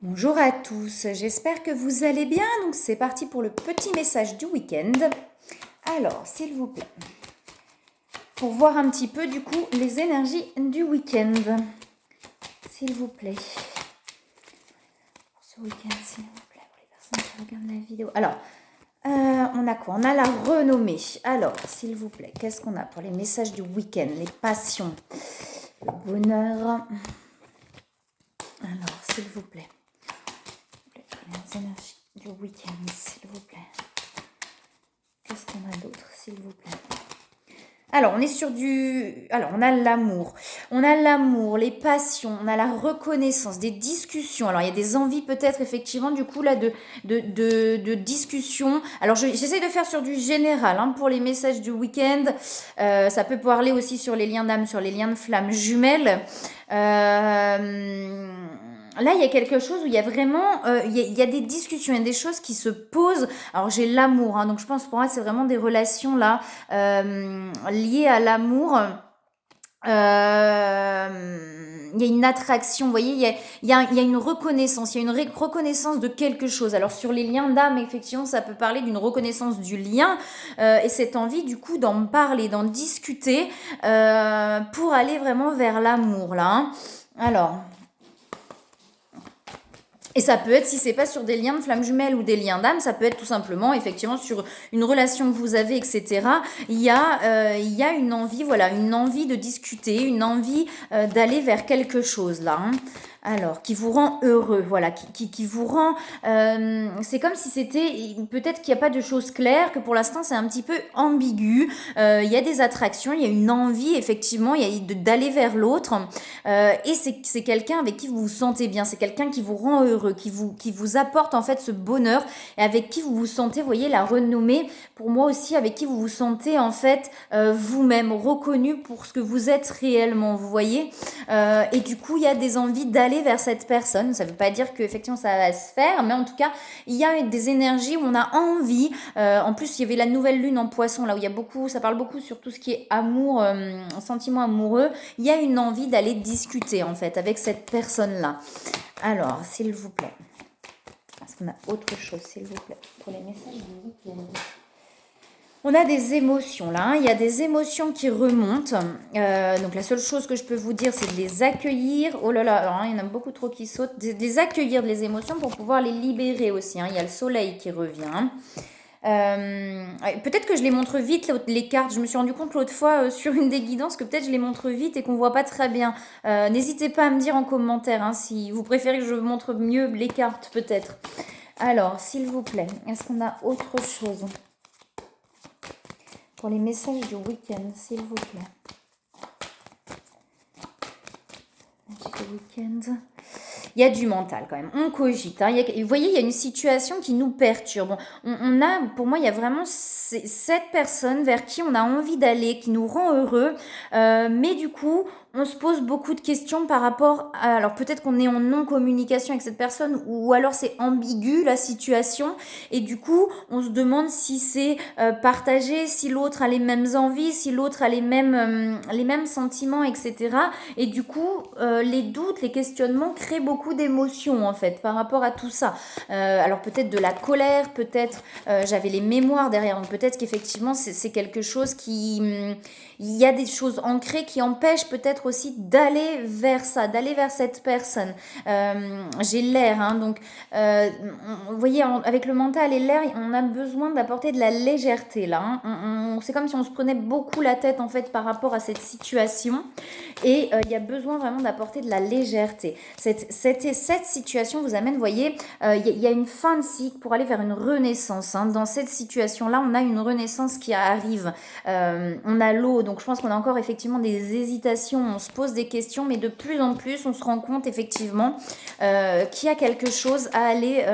Bonjour à tous, j'espère que vous allez bien. Donc c'est parti pour le petit message du week-end. Alors, s'il vous plaît, pour voir un petit peu du coup les énergies du week-end. S'il vous plaît. Pour ce week-end, s'il vous plaît, pour les personnes qui regardent la vidéo. Alors, on a quoi? On a la renommée. Alors, s'il vous plaît, qu'est-ce qu'on a pour les messages du week-end? Les passions, le bonheur. Alors, s'il vous plaît. Les énergies du week-end, s'il vous plaît. Qu'est-ce qu'on a d'autre, s'il vous plaît? Alors, on est sur du... Alors, on a l'amour. On a l'amour, les passions, on a la reconnaissance, des discussions. Alors, il y a des envies peut-être, effectivement, du coup, là, de discussion. Alors, j'essaie de faire sur du général, hein, pour les messages du week-end. Ça peut parler aussi sur les liens d'âme, sur les liens de flammes jumelles. Là, il y a quelque chose où il y a vraiment, il y a des discussions, il y a des choses qui se posent. Alors, j'ai l'amour, hein, donc je pense pour moi, c'est vraiment des relations là liées à l'amour. Il y a une attraction, vous voyez, il y a une reconnaissance, il y a une reconnaissance de quelque chose. Alors sur les liens d'âme, effectivement, ça peut parler d'une reconnaissance du lien et cette envie du coup d'en parler, d'en discuter pour aller vraiment vers l'amour là. Hein. Alors... Et ça peut être, si c'est pas sur des liens de flammes jumelles ou des liens d'âme, ça peut être tout simplement, effectivement, sur une relation que vous avez, etc. Il y a une envie, voilà, une envie de discuter, une envie d'aller vers quelque chose là. Hein. Alors, qui vous rend heureux, voilà, qui vous rend... c'est comme si c'était... Peut-être qu'il n'y a pas de choses claires, que pour l'instant c'est un petit peu ambigu. Il y a des attractions, il y a une envie, effectivement, il y a d'aller vers l'autre. Et c'est quelqu'un avec qui vous vous sentez bien, c'est quelqu'un qui vous rend heureux, qui vous apporte en fait ce bonheur, et avec qui vous vous sentez, vous voyez, la renommée, pour moi aussi, avec qui vous vous sentez en fait vous-même, reconnu pour ce que vous êtes réellement, vous voyez. Et du coup, il y a des envies d'aller vers cette personne. Ça ne veut pas dire que effectivement ça va se faire, mais en tout cas, il y a des énergies où on a envie. En plus, il y avait la nouvelle lune en poisson, là où il y a beaucoup, ça parle beaucoup sur tout ce qui est amour, sentiment amoureux. Il y a une envie d'aller discuter en fait avec cette personne-là. Alors, s'il vous plaît, est-ce qu'on a autre chose, s'il vous plaît, pour les messages du week-end? On a des émotions là, hein. Il y a des émotions qui remontent. Donc la seule chose que je peux vous dire, c'est de les accueillir. Oh là là, alors, il y en a beaucoup trop qui sautent. De les accueillir, les émotions, pour pouvoir les libérer aussi. Hein. Il y a le soleil qui revient. Peut-être que je les montre vite, les cartes. Je me suis rendu compte l'autre fois sur une des guidances que peut-être je les montre vite et qu'on voit pas très bien. N'hésitez pas à me dire en commentaire hein, si vous préférez que je montre mieux les cartes peut-être. Alors, s'il vous plaît, est-ce qu'on a autre chose pour les messages du week-end, s'il vous plaît? Le week-end. Il y a du mental quand même, on cogite. Hein. Vous voyez, il y a une situation qui nous perturbe. On a, pour moi, il y a vraiment cette personne vers qui on a envie d'aller, qui nous rend heureux, mais du coup, on se pose beaucoup de questions par rapport à... Alors peut-être qu'on est en non-communication avec cette personne, ou alors c'est ambigu la situation, et du coup, on se demande si c'est partagé, si l'autre a les mêmes envies, si l'autre a les mêmes sentiments, etc. Et du coup, les doutes, les questionnements créent beaucoup d'émotions en fait par rapport à tout ça. Alors peut-être de la colère, peut-être j'avais les mémoires derrière, donc peut-être qu'effectivement c'est quelque chose qui... il y a des choses ancrées qui empêchent peut-être aussi d'aller vers ça, d'aller vers cette personne. J'ai l'air, hein, donc vous voyez, avec le mental et l'air, on a besoin d'apporter de la légèreté là. Hein. C'est comme si on se prenait beaucoup la tête en fait par rapport à cette situation. Et il y a besoin vraiment d'apporter de la légèreté. Cette situation vous amène, vous voyez, il y a une fin de cycle pour aller vers une renaissance. Hein. Dans cette situation-là, on a une renaissance qui arrive. On a l'eau, donc je pense qu'on a encore effectivement des hésitations, on se pose des questions, mais de plus en plus, on se rend compte effectivement qu'il y a quelque chose à aller,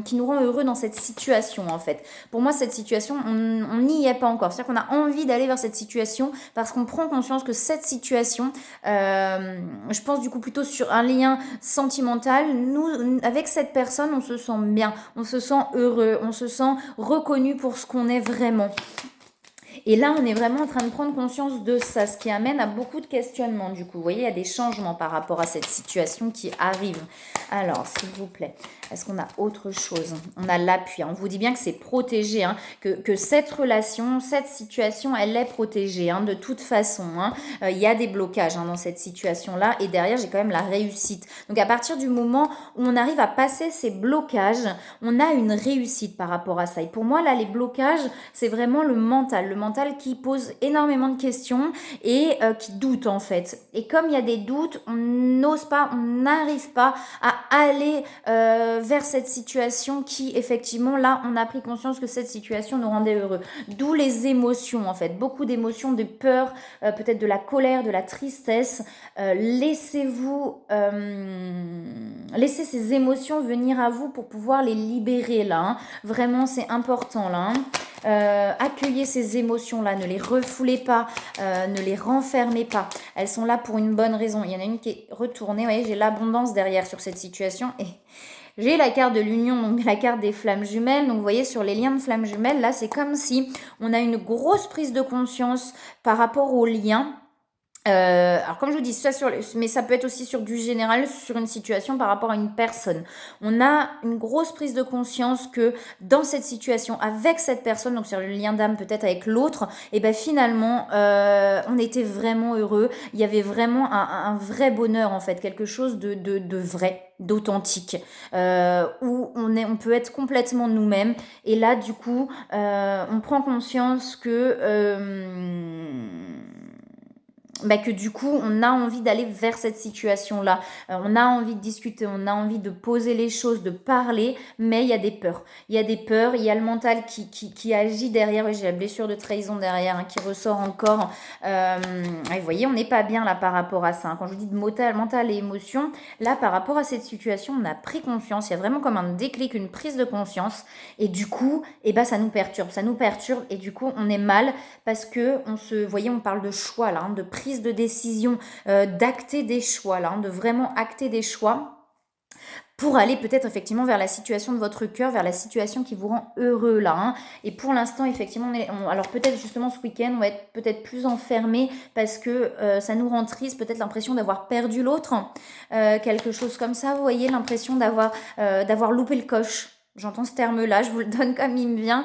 qui nous rend heureux dans cette situation en fait. Pour moi, cette situation, on n'y est pas encore. C'est-à-dire qu'on a envie d'aller vers cette situation parce qu'on prend conscience que cette situation, je pense du coup plutôt sur un lien sentimental. Nous, avec cette personne, on se sent bien, on se sent heureux, on se sent reconnu pour ce qu'on est vraiment. Et là, on est vraiment en train de prendre conscience de ça, ce qui amène à beaucoup de questionnements du coup. Vous voyez, il y a des changements par rapport à cette situation qui arrive. Alors, s'il vous plaît, est-ce qu'on a autre chose? On a l'appui. On vous dit bien que c'est protégé, hein, que cette relation, cette situation, elle est protégée, hein, de toute façon. Hein. Il y a des blocages, hein, dans cette situation-là. Et derrière, j'ai quand même la réussite. Donc, à partir du moment où on arrive à passer ces blocages, on a une réussite par rapport à ça. Et pour moi, là, les blocages, c'est vraiment le mental qui pose énormément de questions et qui doute en fait. Et comme il y a des doutes, on n'ose pas, on n'arrive pas à aller vers cette situation qui, effectivement, là, on a pris conscience que cette situation nous rendait heureux. D'où les émotions en fait, beaucoup d'émotions, de peur, peut-être de la colère, de la tristesse. Laissez-vous, laissez ces émotions venir à vous pour pouvoir les libérer là. Hein. Vraiment, c'est important là. Hein. Accueillez ces émotions-là, ne les refoulez pas, ne les renfermez pas. Elles sont là pour une bonne raison. Il y en a une qui est retournée, vous voyez, j'ai l'abondance derrière sur cette situation et j'ai la carte de l'union, donc la carte des flammes jumelles. Donc vous voyez sur les liens de flammes jumelles, là c'est comme si on a une grosse prise de conscience par rapport aux liens. Alors comme je vous dis, mais ça peut être aussi sur du général, sur une situation par rapport à une personne. On a une grosse prise de conscience que dans cette situation, avec cette personne, donc sur le lien d'âme peut-être avec l'autre, et ben finalement, on était vraiment heureux. Il y avait vraiment un vrai bonheur en fait, quelque chose de vrai, d'authentique, où on peut être complètement nous-mêmes. Et là, du coup, on prend conscience que du coup, on a envie d'aller vers cette situation-là. On a envie de discuter, on a envie de poser les choses, de parler, mais il y a des peurs. Il y a des peurs, il y a le mental qui agit derrière. Oui, j'ai la blessure de trahison derrière, hein, qui ressort encore. Et vous voyez, on n'est pas bien là par rapport à ça. Hein. Quand je vous dis de mental et émotion, là, par rapport à cette situation, on a pris conscience. Il y a vraiment comme un déclic, une prise de conscience. Et du coup, ça nous perturbe. Ça nous perturbe et du coup, on est mal parce que vous voyez, on parle de choix là, hein, de prise de décision, d'acter des choix là, hein, de vraiment acter des choix pour aller peut-être effectivement vers la situation de votre cœur, vers la situation qui vous rend heureux là. Hein. Et pour l'instant, effectivement, alors peut-être justement ce week-end, on va être peut-être plus enfermé parce que ça nous rend triste, peut-être l'impression d'avoir perdu l'autre, quelque chose comme ça, vous voyez, l'impression d'avoir loupé le coche. J'entends ce terme-là, je vous le donne comme il me vient.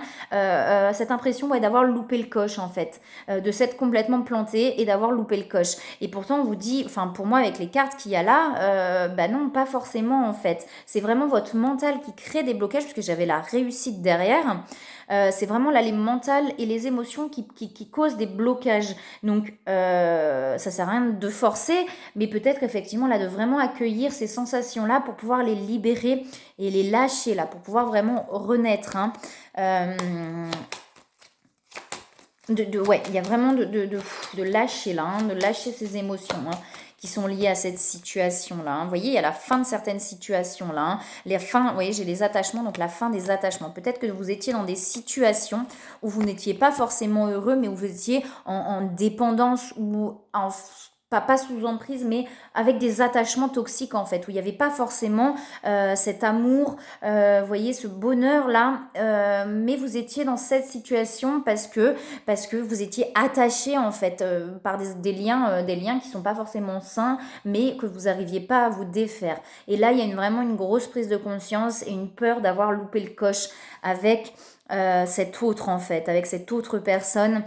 Cette impression d'avoir loupé le coche en fait, de s'être complètement planté et d'avoir loupé le coche. Et pourtant on vous dit, enfin pour moi avec les cartes qu'il y a là, non, pas forcément en fait. C'est vraiment votre mental qui crée des blocages parce que j'avais la réussite derrière. C'est vraiment là les mentales et les émotions qui causent des blocages. Donc ça sert à rien de forcer, mais peut-être effectivement là de vraiment accueillir ces sensations-là pour pouvoir les libérer et les lâcher là, pour pouvoir vraiment renaître. Hein. Ouais, il y a vraiment de lâcher là, hein, de lâcher ces émotions. Hein, qui sont liées à cette situation-là. Hein. Vous voyez, il y a la fin de certaines situations-là. Hein. Les fins, vous voyez, j'ai les attachements, donc la fin des attachements. Peut-être que vous étiez dans des situations où vous n'étiez pas forcément heureux, mais où vous étiez en dépendance ou pas sous emprise, mais avec des attachements toxiques en fait, où il n'y avait pas forcément cet amour, vous voyez, ce bonheur-là, mais vous étiez dans cette situation parce que vous étiez attaché en fait par des liens qui sont pas forcément sains, mais que vous n'arriviez pas à vous défaire. Et là, il y a vraiment une grosse prise de conscience et une peur d'avoir loupé le coche avec cet autre en fait, avec cette autre personne.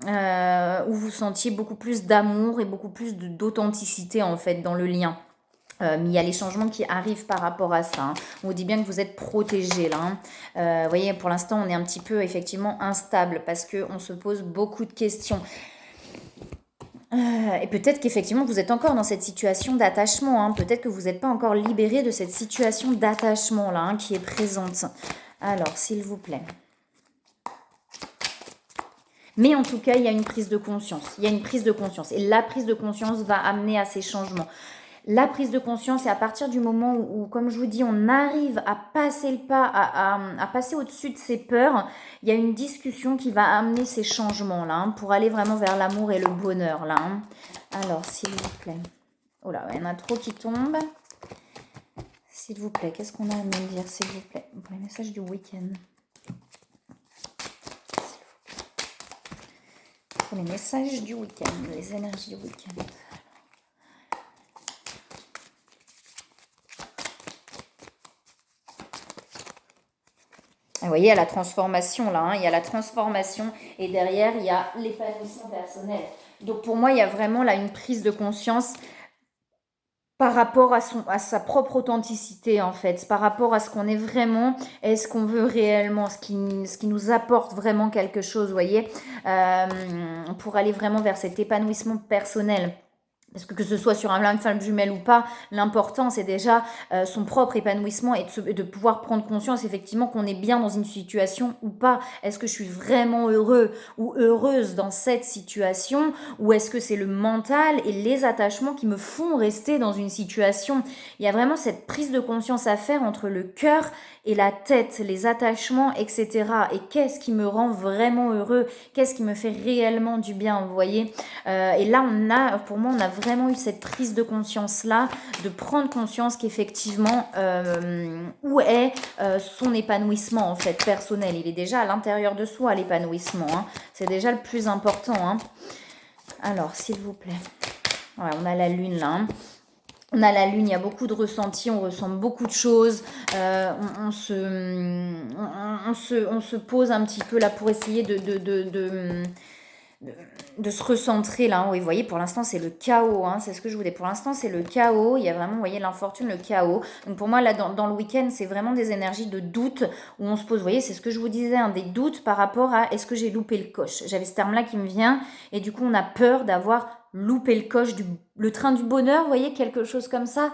Où vous sentiez beaucoup plus d'amour et beaucoup plus d'authenticité en fait dans le lien. Mais il y a les changements qui arrivent par rapport à ça. Hein. On vous dit bien que vous êtes protégé là. Hein. Vous voyez, pour l'instant, on est un petit peu effectivement instable parce qu'on se pose beaucoup de questions. Et peut-être qu'effectivement, vous êtes encore dans cette situation d'attachement. Hein. Peut-être que vous n'êtes pas encore libéré de cette situation d'attachement là, hein, qui est présente. Alors, s'il vous plaît. Mais en tout cas, il y a une prise de conscience. Il y a une prise de conscience. Et la prise de conscience va amener à ces changements. La prise de conscience, c'est à partir du moment où, comme je vous dis, on arrive à passer le pas, à passer au-dessus de ces peurs, il y a une discussion qui va amener ces changements-là, hein, pour aller vraiment vers l'amour et le bonheur, là. Hein. Alors, s'il vous plaît. Oh là, il y en a trop qui tombent. S'il vous plaît, qu'est-ce qu'on a à me dire, s'il vous plaît, pour les messages du week-end. pour les messages du week-end, les énergies du week-end. Vous voyez, il y a la transformation là, hein, il y a la transformation et derrière, il y a l'épanouissement personnel. Donc pour moi, il y a vraiment là une prise de conscience par rapport à sa propre authenticité en fait, par rapport à ce qu'on est vraiment, est-ce qu'on veut réellement, ce qui nous apporte vraiment quelque chose, vous voyez, pour aller vraiment vers cet épanouissement personnel. Parce que ce soit sur un femme jumelle ou pas, l'important c'est déjà son propre épanouissement et de pouvoir prendre conscience effectivement qu'on est bien dans une situation ou pas. Est-ce que je suis vraiment heureux ou heureuse dans cette situation, ou est-ce que c'est le mental et les attachements qui me font rester dans une situation? Il y a vraiment cette prise de conscience à faire entre le cœur et la tête, les attachements, etc. Et qu'est-ce qui me rend vraiment heureux? Qu'est-ce qui me fait réellement du bien, vous voyez? Et là, pour moi, on a vraiment eu cette prise de conscience-là, de prendre conscience qu'effectivement, où est son épanouissement, en fait, personnel. Il est déjà à l'intérieur de soi, l'épanouissement. Hein. C'est déjà le plus important. Hein. Alors, s'il vous plaît. Ouais, on a la lune, là. Hein. On a la lune, il y a beaucoup de ressentis, on ressent beaucoup de choses, on se pose un petit peu là pour essayer de se recentrer là. Oui, vous voyez, pour l'instant c'est le chaos, hein, c'est ce que je vous dis. Pour l'instant c'est le chaos, il y a vraiment, vous voyez, l'infortune, le chaos. Donc pour moi là dans le week-end c'est vraiment des énergies de doute où on se pose, vous voyez, c'est ce que je vous disais, hein, des doutes par rapport à est-ce que j'ai loupé le coche. J'avais ce terme là qui me vient et du coup on a peur d'avoir loupé le coche, le train du bonheur, vous voyez, quelque chose comme ça.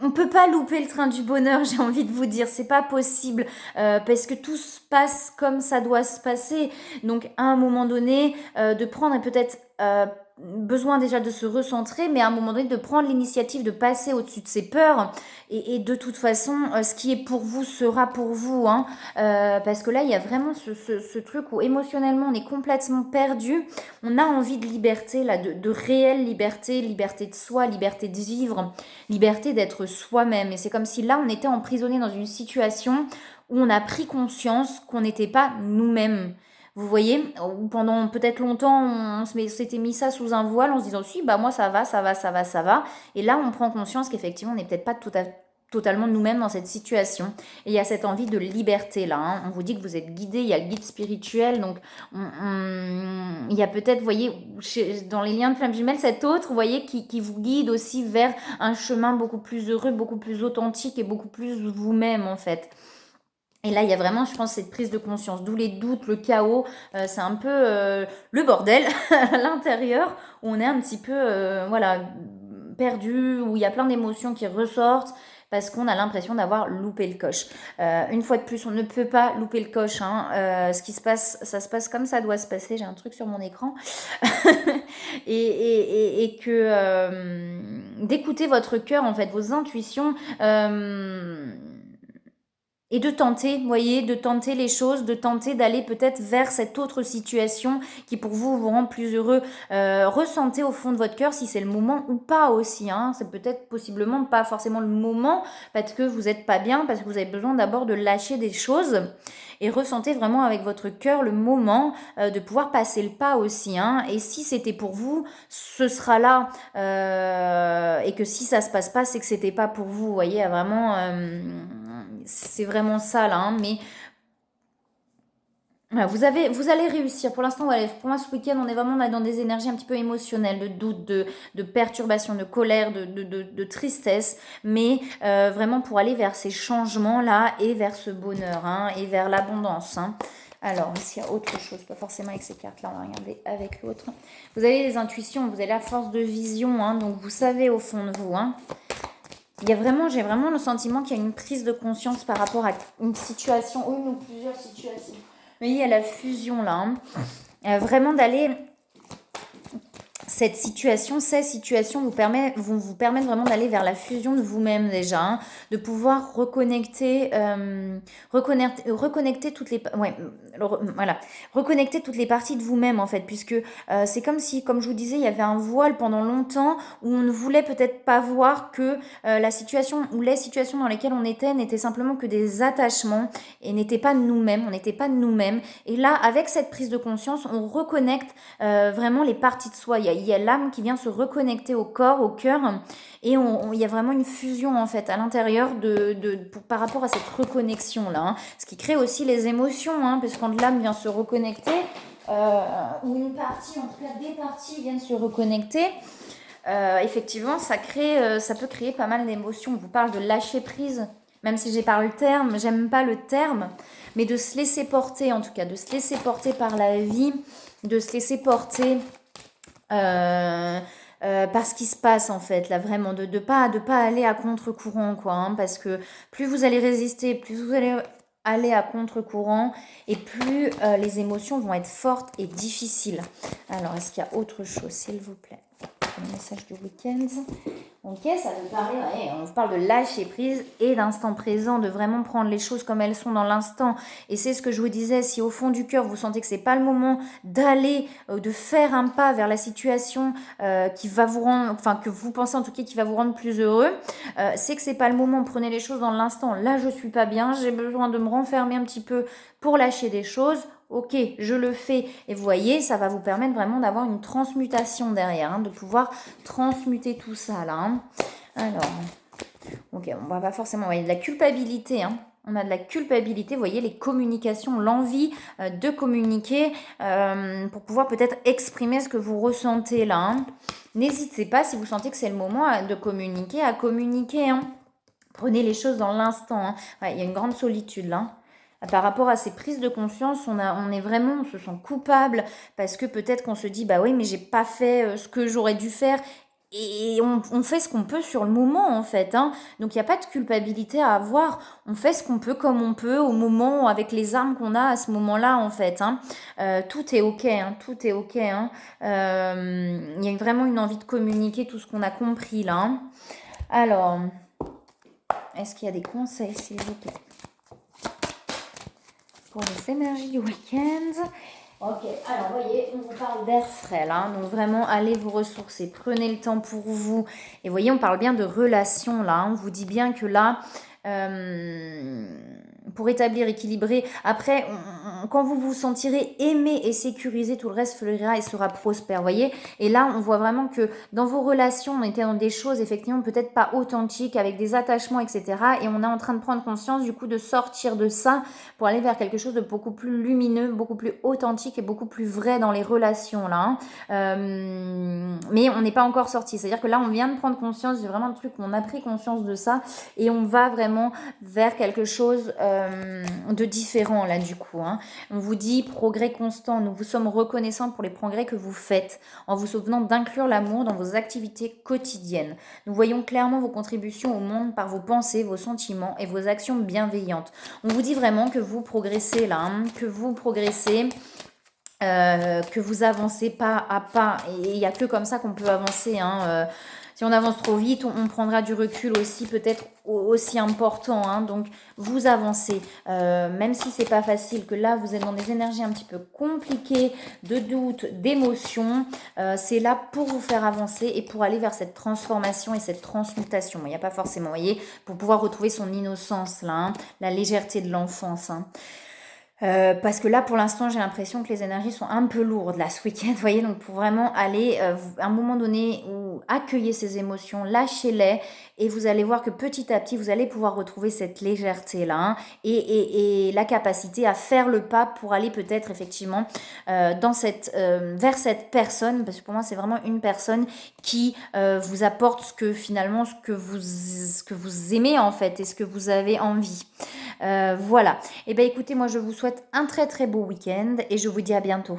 On peut pas louper le train du bonheur, j'ai envie de vous dire, c'est pas possible parce que tout se passe comme ça doit se passer. Donc à un moment donné, de prendre peut-être besoin déjà de se recentrer, mais à un moment donné de prendre l'initiative de passer au-dessus de ses peurs et de toute façon, ce qui est pour vous sera pour vous, hein, parce que là il y a vraiment ce truc où émotionnellement on est complètement perdu, on a envie de liberté, là, de réelle liberté, liberté de soi, liberté de vivre, liberté d'être soi-même. Et c'est comme si là on était emprisonné dans une situation où on a pris conscience qu'on n'était pas nous-mêmes. Vous voyez, pendant peut-être longtemps, on s'était mis ça sous un voile en se disant si, bah moi ça va, ça va, ça va, ça va. Et là, on prend conscience qu'effectivement, on n'est peut-être pas totalement nous-mêmes dans cette situation. Et il y a cette envie de liberté là. Hein. On vous dit que vous êtes guidé, il y a le guide spirituel. Donc, il y a peut-être, vous voyez, dans les liens de flammes jumelles, cet autre, vous voyez, qui vous guide aussi vers un chemin beaucoup plus heureux, beaucoup plus authentique et beaucoup plus vous-même en fait. Et là, il y a vraiment, je pense, cette prise de conscience, d'où les doutes, le chaos. C'est un peu le bordel à l'intérieur, où on est un petit peu, voilà, perdu, où il y a plein d'émotions qui ressortent, parce qu'on a l'impression d'avoir loupé le coche. Une fois de plus, on ne peut pas louper le coche. Hein. Ce qui se passe, ça se passe comme ça doit se passer. J'ai un truc sur mon écran. et que d'écouter votre cœur, en fait, vos intuitions... Et de tenter, vous voyez, de tenter les choses, de tenter d'aller peut-être vers cette autre situation qui pour vous rend plus heureux. Ressentez au fond de votre cœur si c'est le moment ou pas aussi. Hein. C'est peut-être possiblement pas forcément le moment parce que vous n'êtes pas bien, parce que vous avez besoin d'abord de lâcher des choses. Et ressentez vraiment avec votre cœur le moment de pouvoir passer le pas aussi. Hein. Et si c'était pour vous, ce sera là. Et que si ça se passe pas, c'est que c'était pas pour vous. Vous voyez, vraiment... c'est vraiment ça là, hein, mais voilà, vous allez réussir. Pour l'instant, voilà, pour moi, ce week-end, on est vraiment dans des énergies un petit peu émotionnelles, de doute, de perturbation, de colère, de tristesse, mais vraiment pour aller vers ces changements-là et vers ce bonheur, hein, et vers l'abondance. Hein. Alors, s'il y a autre chose, pas forcément avec ces cartes-là, on va regarder avec l'autre. Vous avez les intuitions, vous avez la force de vision, hein, donc vous savez au fond de vous, hein. J'ai vraiment le sentiment qu'il y a une prise de conscience par rapport à une situation, une ou plusieurs situations. Mais il y a la fusion là, hein. Vraiment d'aller cette situation, ces situations vont vous permettre vraiment d'aller vers la fusion de vous-même déjà, hein, de pouvoir reconnecter toutes les, ouais, voilà, reconnecter toutes les parties de vous-même en fait, puisque c'est comme si, comme je vous disais, il y avait un voile pendant longtemps où on ne voulait peut-être pas voir que la situation ou les situations dans lesquelles on était n'étaient simplement que des attachements et n'étaient pas nous-mêmes, on n'était pas nous-mêmes. Et là, avec cette prise de conscience, on reconnecte vraiment les parties de soi. Il y a l'âme qui vient se reconnecter au corps, au cœur, et il y a vraiment une fusion en fait à l'intérieur par rapport à cette reconnexion là, hein. Ce qui crée aussi les émotions, hein, parce que quand l'âme vient se reconnecter, ou une partie, en tout cas des parties viennent se reconnecter, effectivement ça peut créer pas mal d'émotions. On vous parle de lâcher prise, même si j'ai pas le terme, j'aime pas le terme, mais de se laisser porter, en tout cas de se laisser porter par la vie, de se laisser porter par ce qui se passe en fait là, vraiment de pas aller à contre-courant quoi, hein, parce que plus vous allez résister, plus vous allez aller à contre-courant et plus les émotions vont être fortes et difficiles. Alors est-ce qu'il y a autre chose s'il vous plaît? Le message du week-end. Ok, ça veut parler, ouais, on parle de lâcher prise et d'instant présent, de vraiment prendre les choses comme elles sont dans l'instant. Et c'est ce que je vous disais, si au fond du cœur vous sentez que c'est pas le moment d'aller, de faire un pas vers la situation qui va vous rendre, enfin que vous pensez en tout cas qui va vous rendre plus heureux, c'est que c'est pas le moment. Prenez les choses dans l'instant. Là, je suis pas bien, j'ai besoin de me renfermer un petit peu pour lâcher des choses. Ok, je le fais. Et vous voyez, ça va vous permettre vraiment d'avoir une transmutation derrière, hein, de pouvoir transmuter tout ça là, hein. Alors, ok, on va pas forcément, voyez, de la culpabilité, hein. On a de la culpabilité, vous voyez, les communications, l'envie de communiquer pour pouvoir peut-être exprimer ce que vous ressentez là, hein. N'hésitez pas, si vous sentez que c'est le moment de communiquer, à communiquer, hein. Prenez les choses dans l'instant, hein. Ouais, il y a une grande solitude là, hein. Par rapport à ces prises de conscience, on se sent coupable parce que peut-être qu'on se dit, bah oui, mais j'ai pas fait ce que j'aurais dû faire. Et on fait ce qu'on peut sur le moment, en fait, hein. Donc, il n'y a pas de culpabilité à avoir. On fait ce qu'on peut comme on peut, au moment, avec les armes qu'on a à ce moment-là, en fait, hein. Tout est OK, hein. Tout est OK, hein. Il y a vraiment une envie de communiquer tout ce qu'on a compris, là, hein. Alors, est-ce qu'il y a des conseils, s'il vous plaît, pour les énergies du week-end? Ok, alors vous voyez, on vous parle d'air frais là, donc vraiment allez vous ressourcer, prenez le temps pour vous. Et vous voyez, on parle bien de relation là, hein. On vous dit bien que là, pour établir, équilibrer, après, quand vous vous sentirez aimé et sécurisé, tout le reste fleurira et sera prospère, vous voyez. Et là, on voit vraiment que dans vos relations, on était dans des choses effectivement peut-être pas authentiques, avec des attachements, etc. Et on est en train de prendre conscience du coup de sortir de ça pour aller vers quelque chose de beaucoup plus lumineux, beaucoup plus authentique et beaucoup plus vrai dans les relations là, hein. Mais on n'est pas encore sorti, c'est-à-dire que là, on vient de prendre conscience, c'est vraiment le truc, on a pris conscience de ça et on va vraiment vers quelque chose de différent là du coup, hein. On vous dit progrès constant, nous vous sommes reconnaissants pour les progrès que vous faites en vous souvenant d'inclure l'amour dans vos activités quotidiennes. Nous voyons clairement vos contributions au monde par vos pensées, vos sentiments et vos actions bienveillantes. On vous dit vraiment que vous progressez là, hein, que vous progressez, que vous avancez pas à pas. Et il n'y a que comme ça qu'on peut avancer, hein. Si on avance trop vite, on prendra du recul aussi, peut-être aussi important, hein. Donc, vous avancez, même si c'est pas facile, que là, vous êtes dans des énergies un petit peu compliquées, de doute, d'émotion. C'est là pour vous faire avancer et pour aller vers cette transformation et cette transmutation. Il n'y a pas forcément, vous voyez, pour pouvoir retrouver son innocence, là, hein, la légèreté de l'enfance, hein. Parce que là, pour l'instant, j'ai l'impression que les énergies sont un peu lourdes là ce week-end, vous voyez, donc pour vraiment aller à un moment donné où accueillez ces émotions, lâchez-les et vous allez voir que petit à petit, vous allez pouvoir retrouver cette légèreté là, hein, et la capacité à faire le pas pour aller peut-être effectivement vers cette personne, parce que pour moi, c'est vraiment une personne qui vous apporte ce que vous aimez en fait et ce que vous avez envie. Voilà. Et bien écoutez, moi je vous souhaite un très très beau week-end et je vous dis à bientôt.